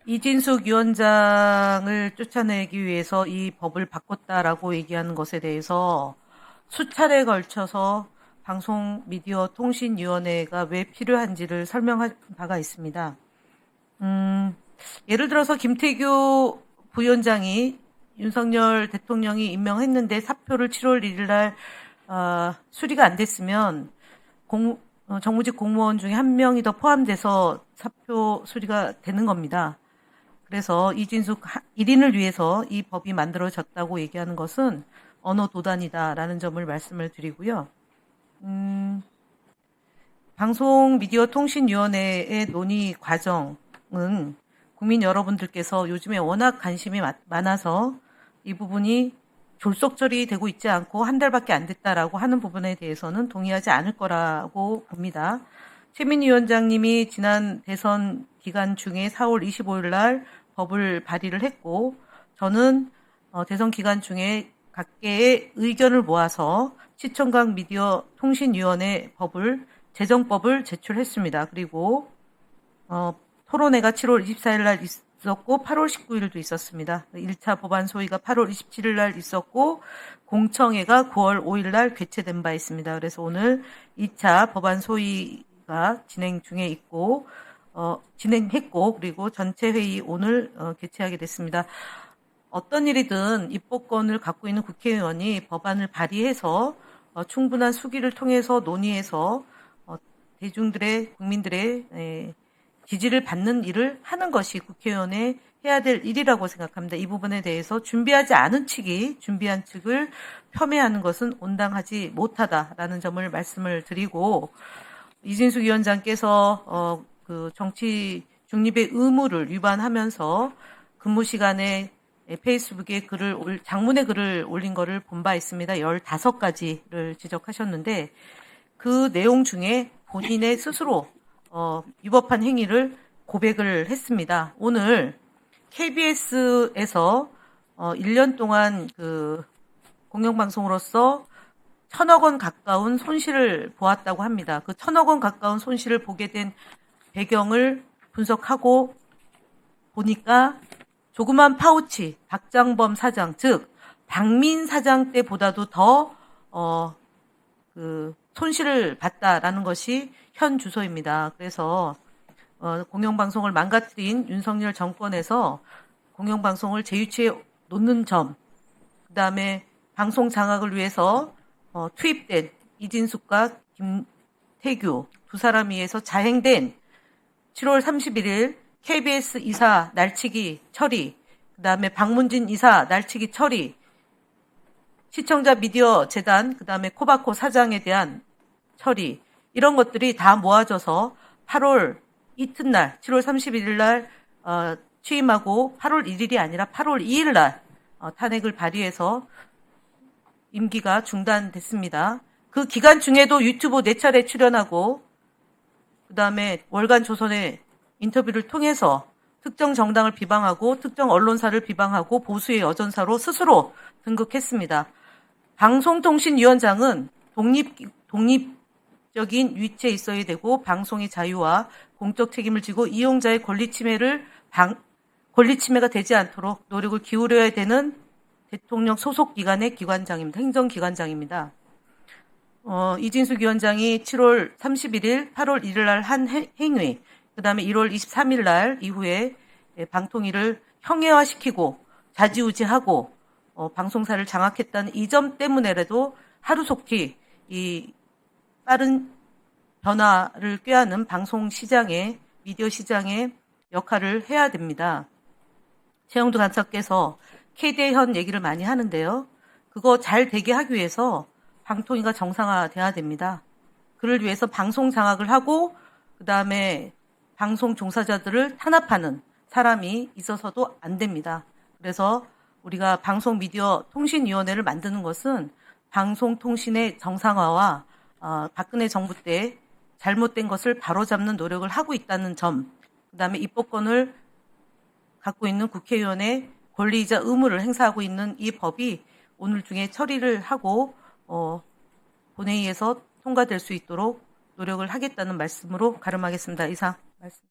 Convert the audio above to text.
이진숙 위원장을 쫓아내기 위해서 이 법을 바꿨다라고 얘기하는 것에 대해서 수차례 걸쳐서 방송미디어통신위원회가 왜 필요한지를 설명한 바가 있습니다. 예를 들어서 김태규 부위원장이 윤석열 대통령이 임명했는데 사표를 7월 1일 날 수리가 안 됐으면 정무직 공무원 중에 한 명이 더 포함돼서 사표 수리가 되는 겁니다. 그래서 이진숙 1인을 위해서 이 법이 만들어졌다고 얘기하는 것은 언어 도단이다라는 점을 말씀을 드리고요. 방송미디어통신위원회의 논의 과정은 국민 여러분들께서 요즘에 워낙 관심이 많아서 이 부분이 졸속 처리되고 있지 않고 한 달밖에 안 됐다라고 하는 부분에 대해서는 동의하지 않을 거라고 봅니다. 최민희 위원장님이 지난 대선 기간 중에 4월 25일 날 법을 발의를 했고, 저는 대선 기간 중에 각계의 의견을 모아서 시청각 미디어 통신위원회 제정법을 제출했습니다. 그리고 토론회가 7월 24일 날 있었고 8월 19일도 있었습니다. 1차 법안 소위가 8월 27일 날 있었고 공청회가 9월 5일 날 개최된 바 있습니다. 그래서 오늘 2차 법안 소위가 진행 중에 있고 진행했고 그리고 전체 회의 오늘 개최하게 됐습니다. 어떤 일이든 입법권을 갖고 있는 국회의원이 법안을 발의해서 충분한 수기를 통해서 논의해서 대중들의 국민들의 지지를 받는 일을 하는 것이 국회의원의 해야 될 일이라고 생각합니다. 이 부분에 대해서 준비하지 않은 측이 준비한 측을 폄훼하는 것은 온당하지 못하다라는 점을 말씀을 드리고, 이진숙 위원장께서 그 정치 중립의 의무를 위반하면서 근무 시간에 페이스북에 장문의 글을 올린 것을 본 바 있습니다. 15가지를 지적하셨는데 그 내용 중에 본인의 스스로 위법한 행위를 고백을 했습니다. 오늘 KBS에서 1년 동안 그 공영방송으로서 1,000억 원 가까운 손실을 보았다고 합니다. 그 1,000억 원 가까운 손실을 보게 된 배경을 분석하고 보니까 조그만 파우치, 박장범 사장, 즉 박민 사장 때보다도 더 손실을 봤다라는 것이 현 주소입니다. 그래서 공영방송을 망가뜨린 윤석열 정권에서 공영방송을 제유치에 놓는 점, 그 다음에 방송 장악을 위해서 투입된 이진숙과 김태규 두 사람에 의해서 자행된 7월 31일 KBS 이사 날치기 처리, 그 다음에 박문진 이사 날치기 처리, 시청자 미디어 재단, 그 다음에 코바코 사장에 대한 처리, 이런 것들이 다 모아져서 8월 이튿날 7월 31일 날 취임하고 8월 1일이 아니라 8월 2일 날 탄핵을 발의해서 임기가 중단됐습니다. 그 기간 중에도 유튜브 4차례 출연하고 그 다음에 월간 조선의 인터뷰를 통해서 특정 정당을 비방하고 특정 언론사를 비방하고 보수의 여전사로 스스로 등극했습니다. 방송통신위원장은 독립적인 위치에 있어야 되고 방송의 자유와 공적 책임을 지고 이용자의 권리 침해가 되지 않도록 노력을 기울여야 되는 대통령 소속 기관의 기관장입니다. 행정기관장입니다. 이진숙 위원장이 7월 31일, 8월 1일 날 한 행위, 그 다음에 1월 23일 날 이후에 방통위를 형해화시키고 좌지우지하고 방송사를 장악했다는 이 점 때문에라도 하루속히 이 빠른 변화를 꾀하는 방송 시장의 미디어 시장의 역할을 해야 됩니다. 최영두 간사께서 KD현 얘기를 많이 하는데요. 그거 잘 되게 하기 위해서 방통위가 정상화돼야 됩니다. 그를 위해서 방송 장악을 하고 그 다음에 방송 종사자들을 탄압하는 사람이 있어서도 안 됩니다. 그래서 우리가 방송미디어통신위원회를 만드는 것은 방송통신의 정상화와 박근혜 정부 때 잘못된 것을 바로잡는 노력을 하고 있다는 점, 그 다음에 입법권을 갖고 있는 국회의원의 권리이자 의무를 행사하고 있는 이 법이 오늘 중에 처리를 하고 본회의에서 통과될 수 있도록 노력을 하겠다는 말씀으로 가름하겠습니다. 이상 말씀.